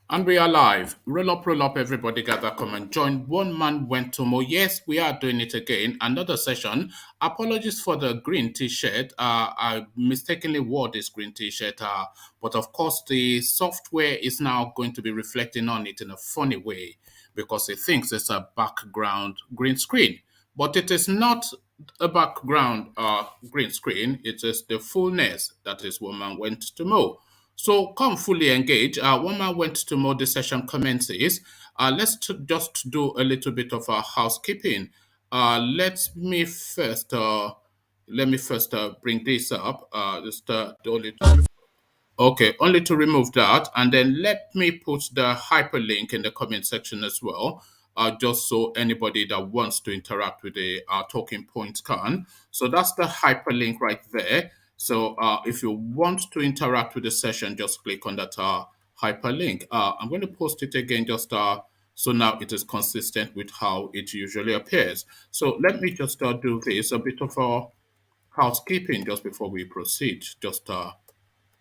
And we are live. Roll up, everybody gather, come and join. One man went to more. Yes, we are doing it again. Another session. Apologies for the green t-shirt. I mistakenly wore this green t-shirt. But of course, the software is now going to be reflecting on it in a funny way because it thinks it's a background green screen. But it is not a background green screen. It is the fullness that is woman went to mow. So come fully engage. One man went to mow the session commences. Just do a little bit of housekeeping. Let me first bring this up. Just only Okay, only to remove that, and then let me put the hyperlink in the comment section as well, just so anybody that wants to interact with the talking points can. So that's the hyperlink right there. So if you want to interact with the session, just click on that hyperlink. I'm going to post it again just so now it is consistent with how it usually appears. So let me just do this, a bit of housekeeping just before we proceed.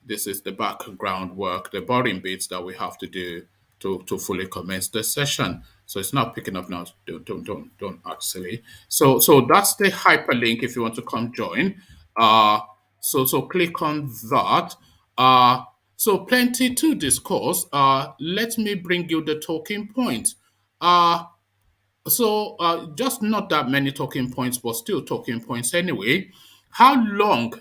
This is the background work, the boring bits that we have to do to fully commence the session. So it's not picking up now. Don't actually. So that's the hyperlink if you want to come join. So click on that. So plenty to discuss. Let me bring you the talking point. Just not that many talking points, but still talking points anyway. How long,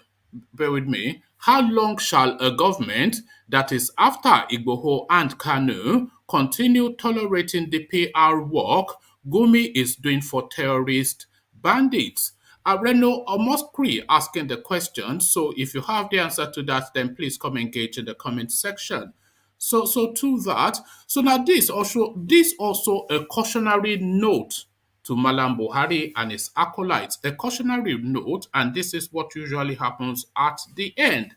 bear with me, how long shall a government that is after Igboho and KANU continue tolerating the PR work GUMI is doing for terrorist bandits? Reno Omoskri asking the question. So if you have the answer to that, then please come engage in the comment section. So to that, so now this also a cautionary note to Mallam Buhari and his acolytes, a cautionary note, and this is what usually happens at the end.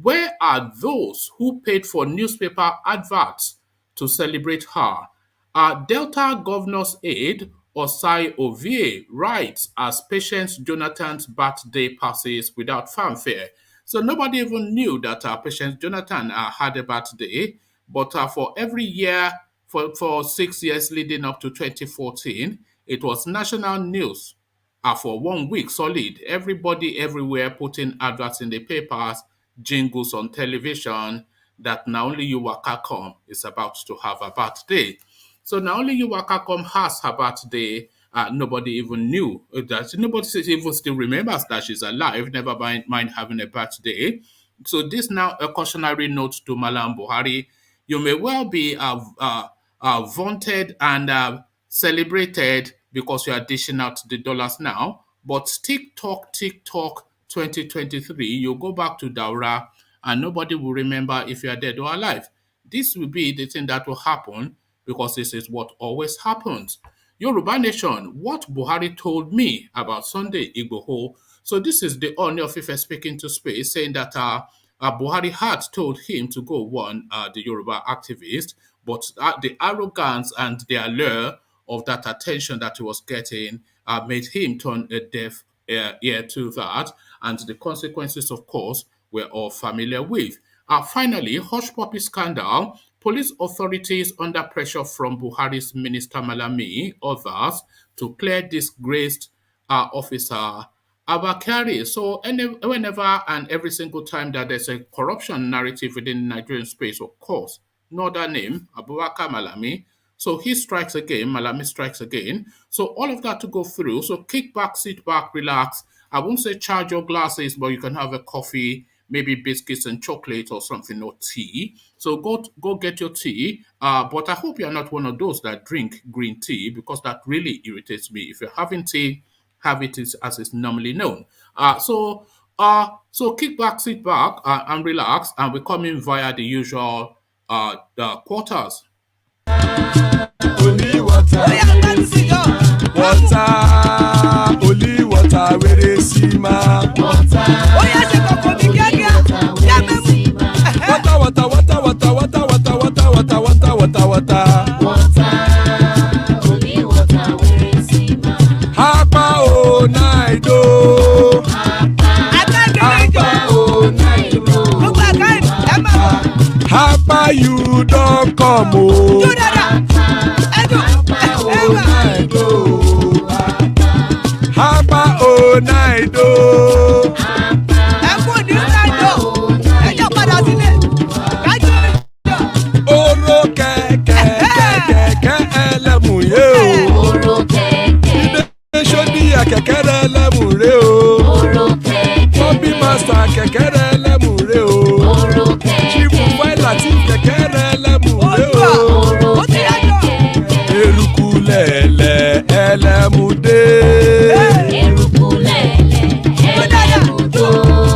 Where are those who paid for newspaper adverts to celebrate her? Delta Governor's aide Osai Ovie writes as Patience Jonathan's birthday passes without fanfare. So nobody even knew that Patience Jonathan had a birthday, but for every year, for 6 years leading up to 2014, it was national news for 1 week solid. Everybody everywhere putting adverts in the papers, jingles on television, that now only you waka come is about to have a birthday. So now only you waka come has her birthday. Nobody even knew that. Nobody even still remembers that she's alive. Never mind having a birthday. So this now a cautionary note to Mallam Buhari. You may well be vaunted and celebrated because you are dishing out the dollars now. But TikTok 2023, you go back to Daura and nobody will remember if you are dead or alive. This will be the thing that will happen because this is what always happens. Yoruba Nation, what Buhari told me about Sunday Igboho. So this is the Ooni of Ife speaking to space, saying that Buhari had told him to go warn the Yoruba activist, but the arrogance and the allure of that attention that he was getting made him turn a deaf ear to that, and the consequences, of course, we're all familiar with. Finally, Hush Puppy scandal. Police authorities under pressure from Buhari's Minister Malami, others, to clear disgraced officer Abba Kyari. So whenever and every single time that there's a corruption narrative within the Nigerian space, of course, no other name, Abubakar Malami. So he strikes again, Malami strikes again. So all of that to go through. So kick back, sit back, relax. I won't say charge your glasses, but you can have a coffee, maybe biscuits and chocolate or something, or tea. So go get your tea. But I hope you're not one of those that drink green tea because that really irritates me. If you're having tea, have it as it's normally known. So kick back, sit back, and relax, and we come in via the usual the quarters. Only water, only water, where they see my water. Only water, where they see my Abba, oh, night, Abba, oh, night, Abba, you don't come, oh. Abba, oh, night, oh. Abba, oh, night, oh. Oro kẹ̀kẹ́ ẹlẹ́mù yé o. Oro kẹ̀kẹ́. Ilé sọ́díyà kẹ̀kẹ́ rẹ ẹlẹ́mù rẹ o. Oro kẹ̀kẹ́. Bọ́bí màsà kẹ̀kẹ́ rẹ ẹlẹ́mù rẹ o. Oro kẹ̀kẹ́. Chifu Failati kẹ̀kẹ́ rẹ ẹlẹ́mù rẹ o. Oro kẹ̀kẹ́. Eruku lẹ̀lẹ̀ ẹlẹ́mù dé. Eruku lẹ̀lẹ̀ ẹlẹ́mù dòde.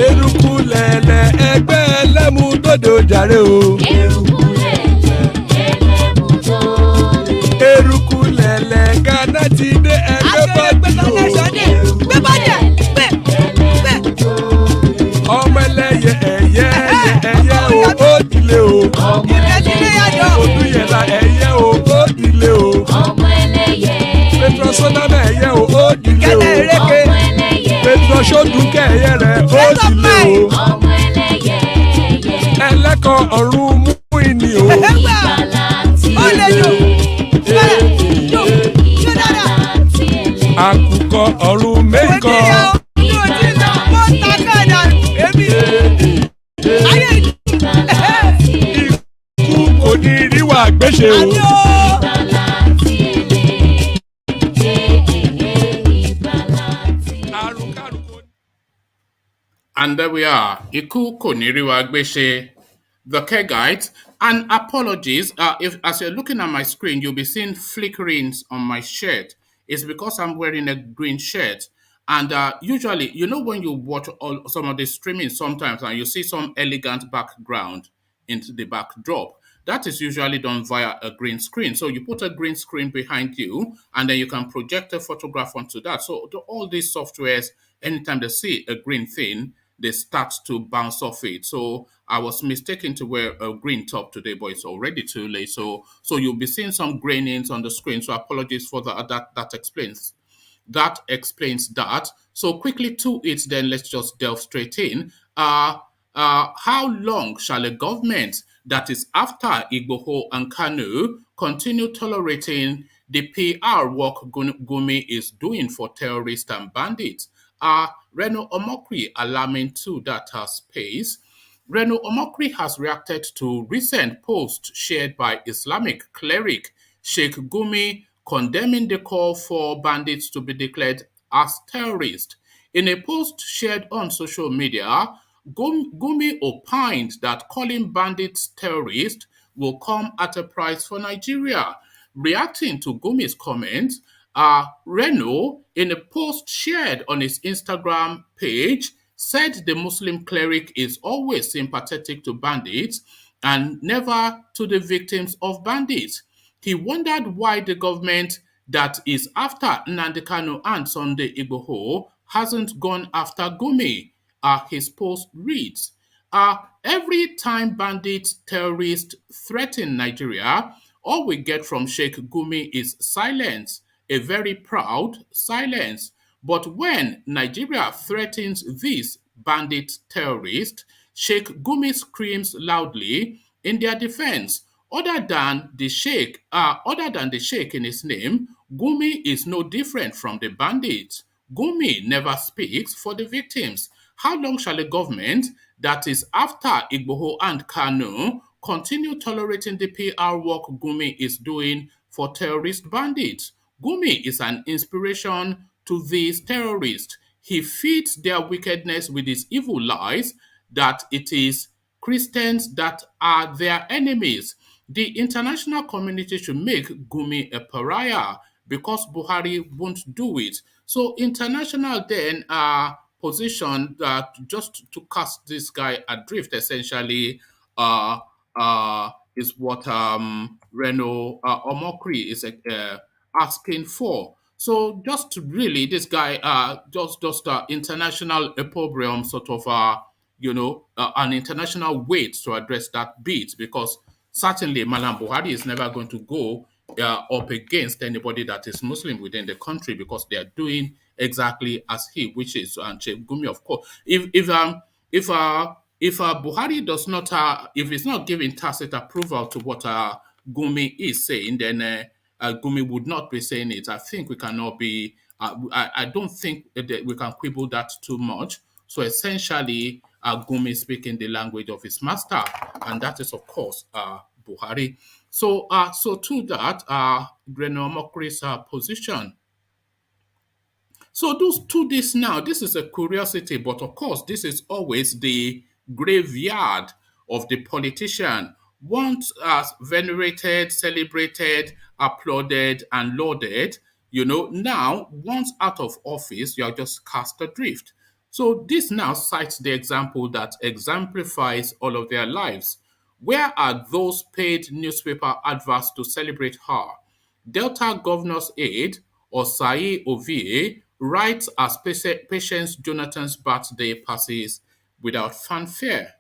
Eruku lẹ̀lẹ̀ ẹgbẹ́ ẹlẹ́mù dòde ojàre o. Eruku lẹ̀lẹ̀ ẹlẹ́mù dòde. Eruku lẹ̀lẹ̀ Ghana ti dé ẹgbẹ́ bọ́dì o. Ọmọ ẹlẹ́yẹ ẹyẹ o ó dilé o. Odúyẹ̀lá ẹyẹ o ó dilé o. Ọmọ ẹlẹ́yẹ. Petrosonama ẹyẹ o ó dilé o. Ọmọ ẹlẹ́yẹ. Petrosodúnkẹ́ ẹyẹ rẹ̀ ó dilé o. Ọmọ ẹlẹ́yẹ. Ẹlẹ́kọ̀ ọ̀run mú ìní o. Ìgbàlà tí Àkùkọ ọ̀run mẹ́kọ̀. Ikú kò ní rí wà gbéṣe o. And there we are. Iku Koniriwa Gbeshe, the Kegite. And apologies, if as you're looking at my screen, you'll be seeing flickerings on my shirt. It's because I'm wearing a green shirt. And usually, you know, when you watch some of the streaming sometimes and you see some elegant background into the backdrop, that is usually done via a green screen. So you put a green screen behind you and then you can project a photograph onto that. So all these softwares, anytime they see a green thing, they start to bounce off it. So I was mistaken to wear a green top today, but it's already too late. So you'll be seeing some grainings on the screen. So apologies for that. That explains that. So quickly to it, then let's just delve straight in. How long shall a government that is after Igboho and KANU continue tolerating the PR work GUMI is doing for terrorists and bandits? Reno Omokri alarming to that space. Reno Omokri has reacted to recent posts shared by Islamic cleric Sheikh GUMI condemning the call for bandits to be declared as terrorists. In a post shared on social media, GUMI opined that calling bandits terrorists will come at a price for Nigeria. Reacting to GUMI's comments, Reno, in a post shared on his Instagram page, said the Muslim cleric is always sympathetic to bandits and never to the victims of bandits. He wondered why the government that is after Nnamdi Kanu and Sunday Igboho hasn't gone after GUMI. His post reads, every time bandits, terrorists threaten Nigeria, all we get from Sheikh GUMI is silence, a very proud silence. But when Nigeria threatens these bandit terrorists, Sheikh GUMI screams loudly in their defense. Other than the Sheikh in his name, GUMI is no different from the bandits. GUMI never speaks for the victims. How long shall a government that is after Igboho and KANU continue tolerating the PR work GUMI is doing for terrorist bandits? GUMI is an inspiration to these terrorists. He feeds their wickedness with his evil lies that it is Christians that are their enemies. The international community should make GUMI a pariah because Buhari won't do it. So international then position that just to cast this guy adrift essentially is what Reno Omokri is asking for. So just really this guy just international opprobrium sort of an international weight to address that bit because certainly Mallam Buhari is never going to go up against anybody that is Muslim within the country because they are doing exactly as he wishes. And Sheikh GUMI, of course, if If Buhari does not, if it's not giving tacit approval to what Gumi is saying, then Gumi would not be saying it. I think we cannot be. I don't think that we can quibble that too much. So essentially, Gumi is speaking the language of his master, and that is, of course, Buhari. So to that, General Mokri's position. So those to this now, this is a curiosity, but of course, this is always the graveyard of the politician. Once venerated, celebrated, applauded, and lauded, now once out of office, you are just cast adrift. So this now cites the example that exemplifies all of their lives. Where are those paid newspaper adverts to celebrate her? Delta Governor's aide, Osai Ovie, writes as Patience Jonathan's birthday passes without fanfare.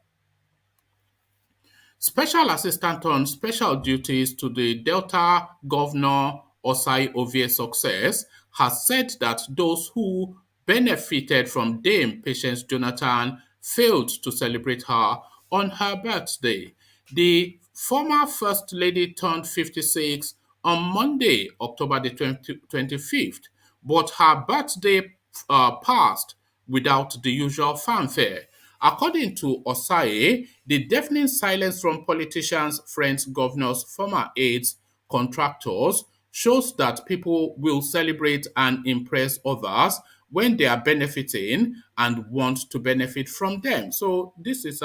Special assistant on special duties to the Delta Governor Osai Ovie's success has said that those who benefited from Dame Patience Jonathan failed to celebrate her on her birthday. The former First Lady turned 56 on Monday, October the 25th, but her birthday passed without the usual fanfare. According to Osaye, the deafening silence from politicians, friends, governors, former aides, contractors shows that people will celebrate and impress others when they are benefiting and want to benefit from them. So this is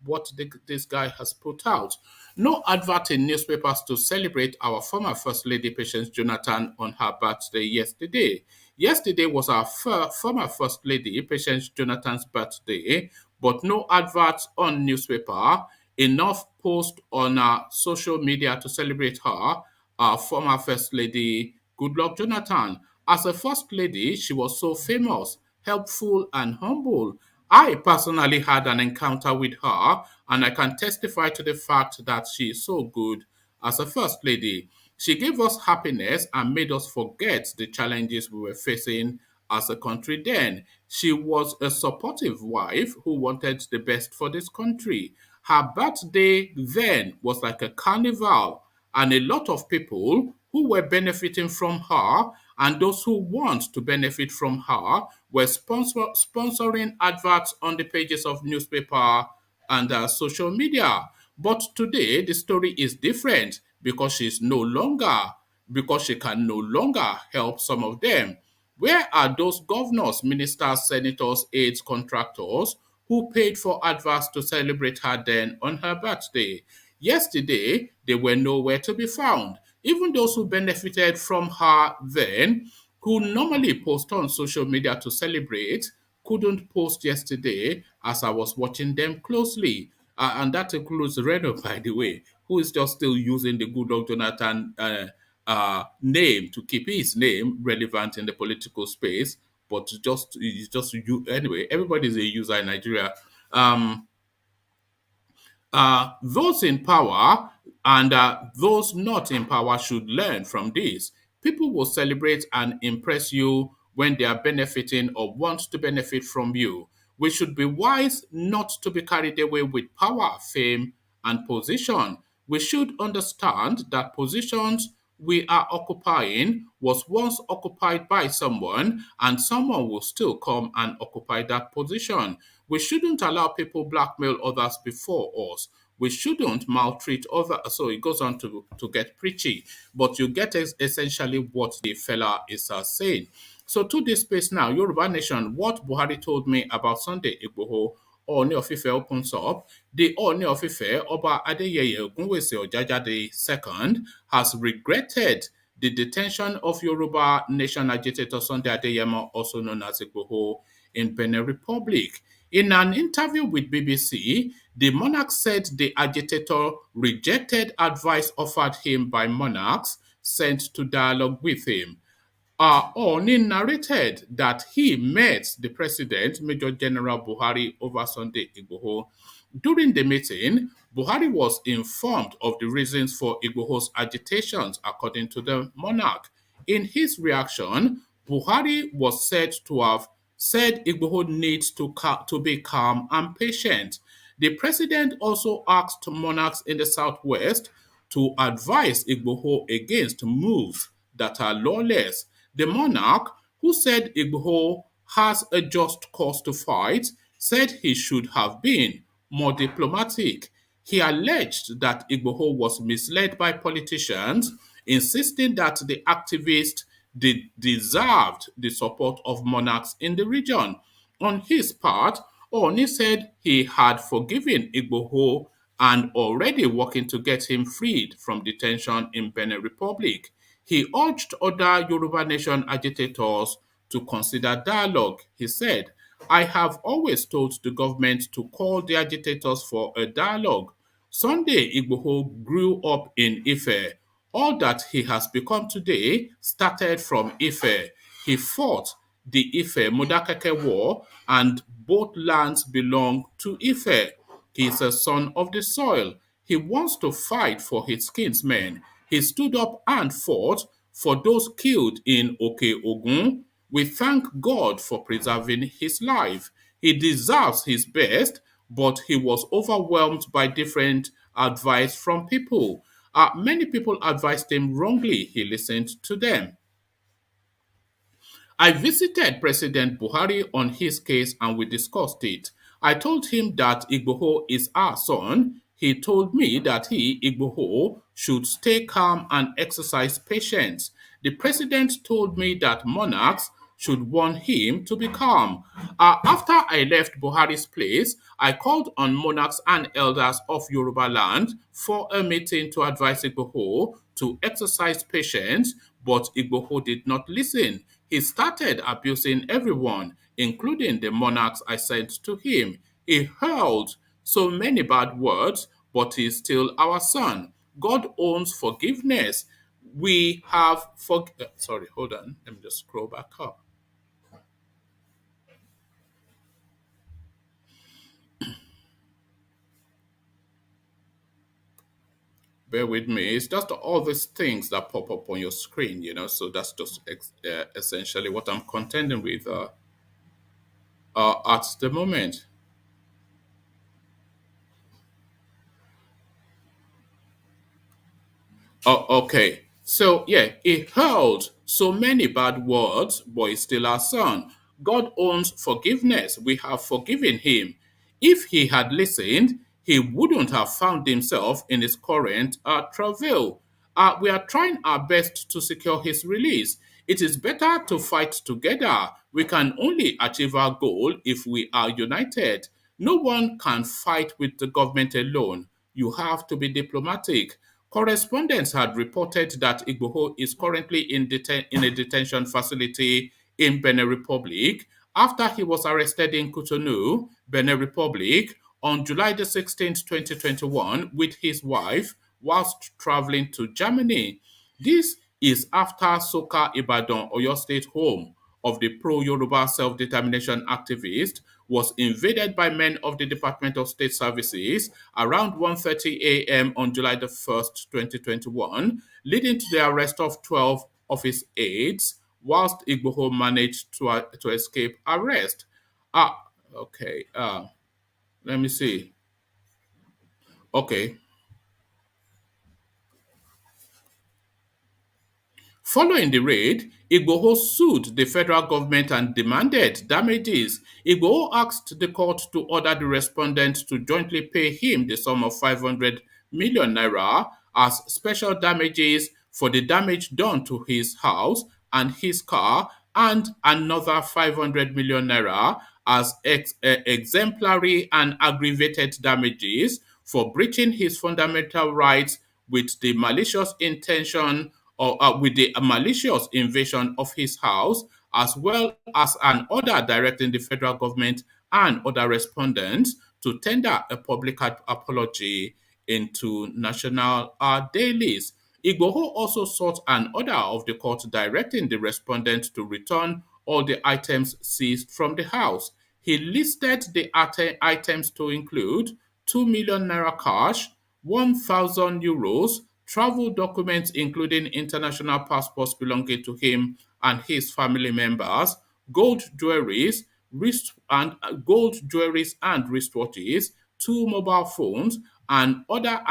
what this guy has put out. No advert in newspapers to celebrate our former First Lady Patience Jonathan on her birthday yesterday. Yesterday was our former First Lady Patience Jonathan's birthday, but no adverts on newspaper, enough post on social media to celebrate her, our former First Lady Goodluck Jonathan. As a First Lady, she was so famous, helpful, and humble. I personally had an encounter with her, and I can testify to the fact that she is so good as a First Lady. She gave us happiness and made us forget the challenges we were facing as a country then. She was a supportive wife who wanted the best for this country. Her birthday then was like a carnival, and a lot of people who were benefiting from her and those who want to benefit from her were sponsoring adverts on the pages of newspaper and social media. But today the story is different because because she can no longer help some of them. Where are those governors, ministers, senators, aides, contractors who paid for adverts to celebrate her then on her birthday? Yesterday, they were nowhere to be found. Even those who benefited from her then, who normally post on social media to celebrate, couldn't post yesterday as I was watching them closely. And that includes Reno, by the way, who is just still using the good old Jonathan name to keep his name relevant in the political space. But just you anyway. Everybody is a user in Nigeria. Um, those in power and those not in power should learn from this. People will celebrate and impress you when they are benefiting or want to benefit from you. We should be wise not to be carried away with power, fame, and position. We should understand that positions we are occupying was once occupied by someone, and someone will still come and occupy that position. We shouldn't allow people blackmail others before us. We shouldn't maltreat others. So it goes on to get preachy, but you get essentially what the fella is saying. So to this space now, Yoruba Nation, what Buhari told me about Sunday Igboho, Ooni of Ife opens up. The Ooni of Ife, Oba Adeyeye Ogunwusi Ojajade II, has regretted the detention of Yoruba Nation agitator Sunday Adeyemo, also known as Igboho, in Benin Republic. In an interview with BBC, the monarch said the agitator rejected advice offered him by monarchs sent to dialogue with him. Ooni narrated that he met the president, Major General Buhari, over Sunday Igboho. During the meeting, Buhari was informed of the reasons for Igboho's agitations, according to the monarch. In his reaction, Buhari was said to have said Igboho needs to be calm and patient. The president also asked monarchs in the southwest to advise Igboho against moves that are lawless. The monarch, who said Igboho has a just cause to fight, said he should have been more diplomatic. He alleged that Igboho was misled by politicians, insisting that the activist deserved the support of monarchs in the region. On his part, Ooni said he had forgiven Igboho and already working to get him freed from detention in Benin Republic. He urged other Yoruba Nation agitators to consider dialogue. He said, I have always told the government to call the agitators for a dialogue. Sunday Igboho grew up in Ife. All that he has become today started from Ife. He fought the Ife Modakeke War, and both lands belong to Ife. He is a son of the soil. He wants to fight for his kinsmen. He stood up and fought for those killed in Oke Ogun. We thank God for preserving his life. He deserves his best, but he was overwhelmed by different advice from people. Many people advised him wrongly. He listened to them. I visited President Buhari on his case and we discussed it. I told him that Igboho is our son. He told me that he, Igboho, should stay calm and exercise patience. The president told me that monarchs should warn him to be calm. After I left Buhari's place, I called on monarchs and elders of Yoruba land for a meeting to advise Igboho to exercise patience, but Igboho did not listen. He started abusing everyone, including the monarchs I sent to him. He hurled so many bad words, but he is still our son. God owns forgiveness. We have sorry, hold on. Let me just scroll back up. Bear with me. It's just all these things that pop up on your screen, So that's just essentially what I'm contending with at the moment. Oh, okay. So, yeah, he hurled so many bad words, but he's still our son. God owns forgiveness. We have forgiven him. If he had listened, he wouldn't have found himself in his current travail. We are trying our best to secure his release. It is better to fight together. We can only achieve our goal if we are united. No one can fight with the government alone. You have to be diplomatic. Correspondents had reported that Igboho is currently in a detention facility in Benin Republic after he was arrested in Cotonou, Benin Republic, on July the 16th, 2021, with his wife whilst traveling to Germany. This is after Soka Ibadan, Oyo State home of the pro-Yoruba self-determination activist, was invaded by men of the Department of State Services around 1:30 a.m. on July the 1st, 2021, leading to the arrest of 12 of his aides, whilst Igboho managed to escape arrest. Okay. Let me see. Okay. Following the raid, Igboho sued the federal government and demanded damages. Igboho asked the court to order the respondent to jointly pay him the sum of 500 million naira as special damages for the damage done to his house and his car, and another 500 million naira as exemplary and aggravated damages for breaching his fundamental rights with the malicious intention or with the malicious invasion of his house, as well as an order directing the federal government and other respondents to tender a public apology into national dailies. Igboho also sought an order of the court directing the respondent to return all the items seized from the house. He listed the items to include 2 million naira cash, 1,000 euros, travel documents including international passports belonging to him and his family members, gold jewelries, wristwatches, 2 mobile phones, and other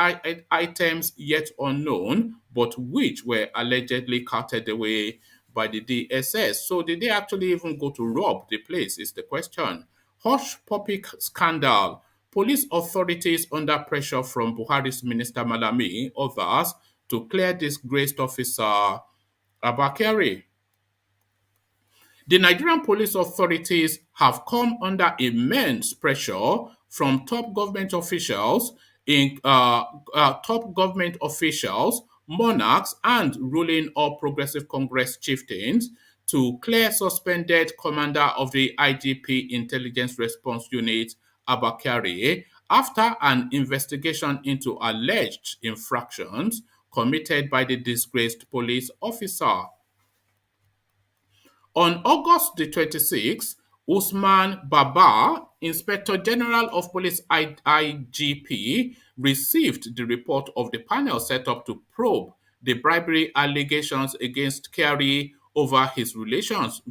items yet unknown, but which were allegedly carted away by the DSS. So did they actually even go to rob the place is the question. Hush puppy scandal. Police authorities under pressure from Buhari's Minister Malami, others, to clear disgraced officer Abba Kyari. The Nigerian police authorities have come under immense pressure from top government officials, monarchs, and ruling All Progressive Congress chieftains to clear suspended commander of the IGP Intelligence Response Unit, Abba Kyari, after an investigation into alleged infractions committed by the disgraced police officer. On August the 26th, Usman Baba, Inspector General of Police IGP, received the report of the panel set up to probe the bribery allegations against Kyari over his relationship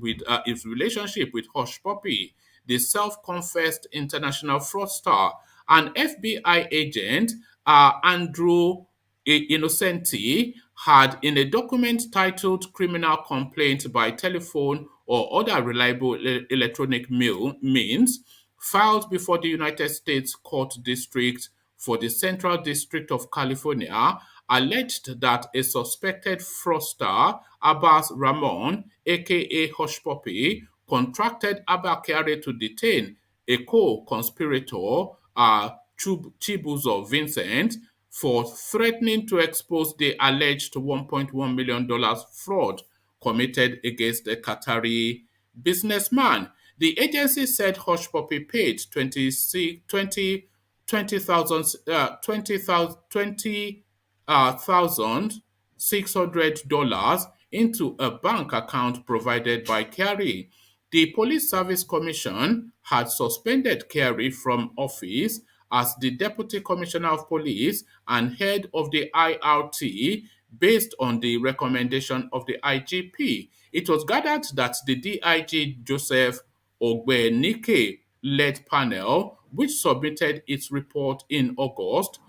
with Hush Puppy, the self-confessed international fraudster. An FBI agent, Andrew Innocenti, had in a document titled Criminal Complaint by Telephone or Other Reliable Electronic Means filed before the United States Court District for the Central District of California, alleged that a suspected fraudster, Abbas Ramon, aka Hush Puppy, contracted Abba Kyari to detain a co-conspirator, Chibuzo Vincent, for threatening to expose the alleged $1.1 million fraud committed against a Qatari businessman. The agency said Hush Puppy paid 600 dollars into a bank account provided by Kyari. The Police Service Commission had suspended Kyari from office as the Deputy Commissioner of Police and head of the IRT based on the recommendation of the IGP. It was gathered that the DIG Joseph Ogbenike led panel, which submitted its report in August,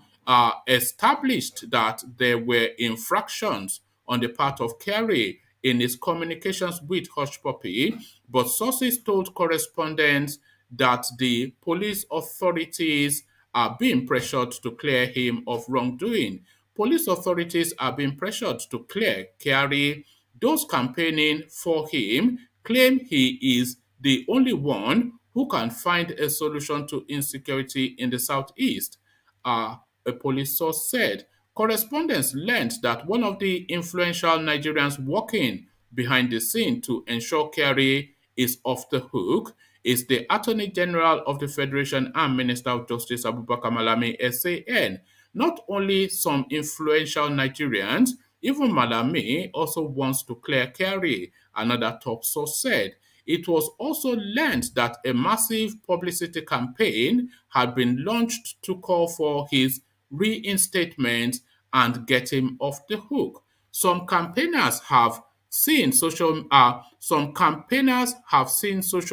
established that there were infractions on the part of Kyari in his communications with Hush Puppy, but sources told correspondents that the police authorities are being pressured to clear him of wrongdoing. Police authorities are being pressured to clear Kyari. Those campaigning for him claim he is the only one who can find a solution to insecurity in the southeast. A police source said. Correspondents learned that one of the influential Nigerians working behind the scene to ensure Kyari is off the hook is the Attorney General of the Federation and Minister of Justice Abubakar Malami SAN. Not only some influential Nigerians, even Malami also wants to clear Kyari, another top source said. It was also learned that a massive publicity campaign had been launched to call for his reinstatement and get him off the hook. Some campaigners have seen social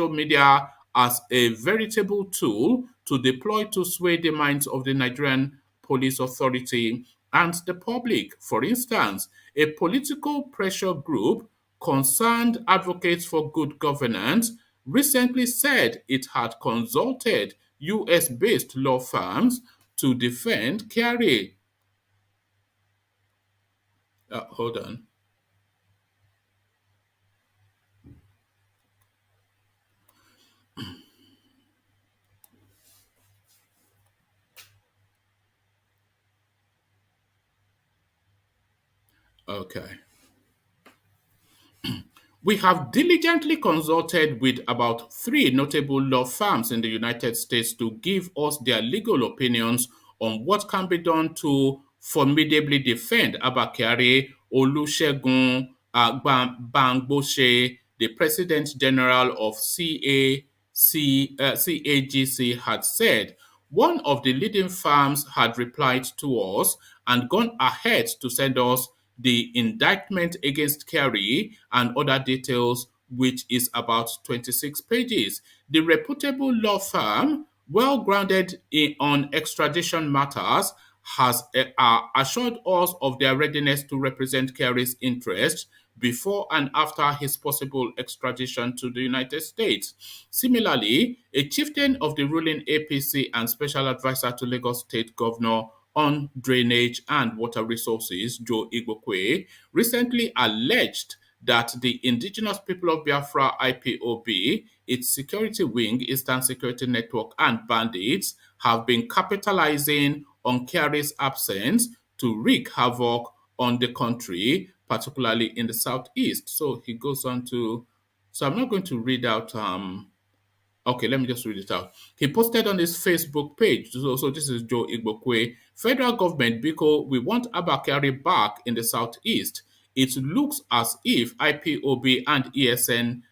media as a veritable tool to deploy to sway the minds of the Nigerian police authority and the public. For instance, a political pressure group, Concerned Advocates for Good Governance, recently said it had consulted US-based law firms to defend Kyari. Hold on. Okay. We have diligently consulted with about 3 notable law firms in the United States to give us their legal opinions on what can be done to formidably defend Abba Kyari. Olusegun Bangbose, the President General of CAGC, had said. One of the leading firms had replied to us and gone ahead to send us the indictment against Kyari and other details, which is about 26 pages. The reputable law firm well grounded on extradition matters, has assured us of their readiness to represent Kyari's interests before and after his possible extradition to the United States. Similarly, a chieftain of the ruling APC and special advisor to Lagos State Governor on drainage and water resources, Joe Igboho, recently alleged that the indigenous people of Biafra IPOB, its security wing, Eastern Security Network, and bandits have been capitalizing on Kyari's absence to wreak havoc on the country, particularly in the southeast. So he goes on to, so I'm not going to read out Okay, let me just read it out. He posted on his Facebook page. So this is Joe Igboho. Federal government, because we want Abba Kyari back in the southeast. It looks as if IPOB and ESN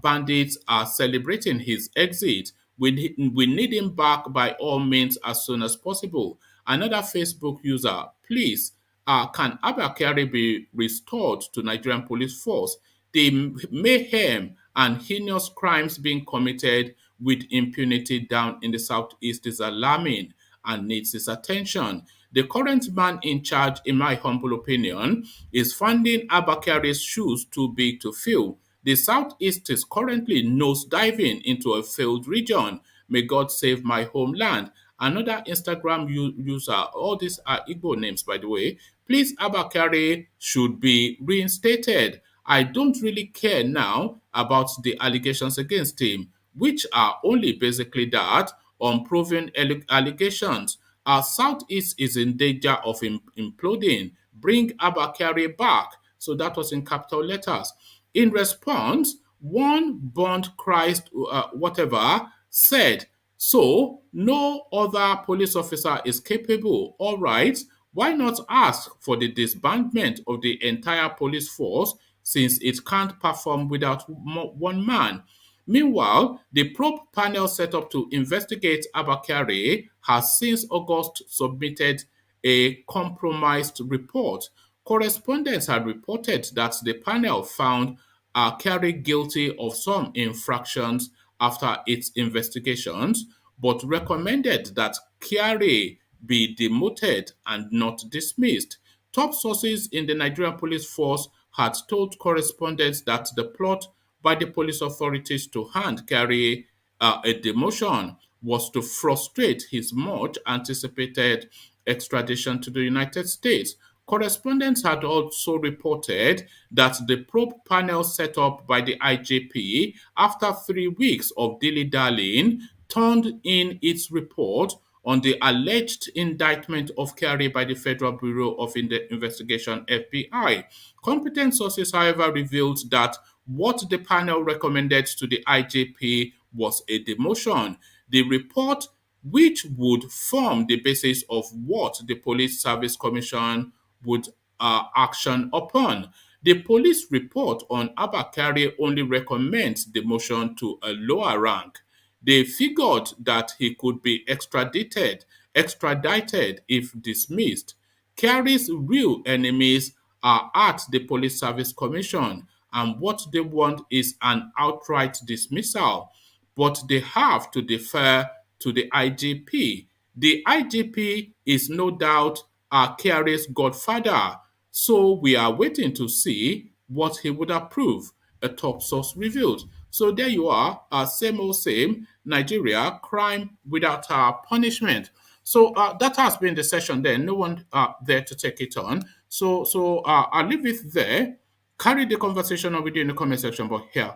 bandits are celebrating his exit. We need him back by all means as soon as possible. Another Facebook user, please, can Abba Kyari be restored to Nigerian police force? The mayhem and heinous crimes being committed with impunity down in the southeast is alarming and needs his attention. The current man in charge, in my humble opinion, is finding Abba Kyari's shoes too big to fill. The southeast is currently nosediving into a failed region. May God save my homeland. Another Instagram user, all these are Igbo names, by the way. Please, Abba Kyari should be reinstated. I don't really care now about the allegations against him, which are only basically that unproven allegations. Our Southeast is in danger of imploding. Bring Abba Kyari back. So that was in capital letters. In response, one Bond Christ, whatever, said, so no other police officer is capable. All right, why not ask for the disbandment of the entire police force since it can't perform without one man? Meanwhile, the probe panel set up to investigate Abba Kyari has since August submitted a compromised report. Correspondents had reported that the panel found Kyari guilty of some infractions after its investigations, but recommended that Kyari be demoted and not dismissed. Top sources in the Nigerian police force had told correspondents that the plot by the police authorities to hand Kyari a demotion was to frustrate his much anticipated extradition to the United States. Correspondents had also reported that the probe panel set up by the IJP, after 3 weeks of dilly-dallying, turned in its report on the alleged indictment of Kyari by the Federal Bureau of Investigation (FBI). Competent sources, however, revealed that what the panel recommended to the IJP was a demotion. The report, which would form the basis of what the Police Service Commission would action upon. The police report on Abba Kyari only recommends demotion to a lower rank. They figured that he could be extradited if dismissed. Kyari's real enemies are at the Police Service Commission, and what they want is an outright dismissal. But they have to defer to the IGP. The IGP is no doubt Kyari's godfather, so we are waiting to see what he would approve, a top source revealed. So there you are, same old same, Nigeria, crime without punishment. So that has been the session there. No one there to take it on. So I'll leave it there. Carry the conversation on with you in the comment section. But here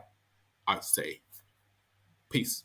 I say, peace.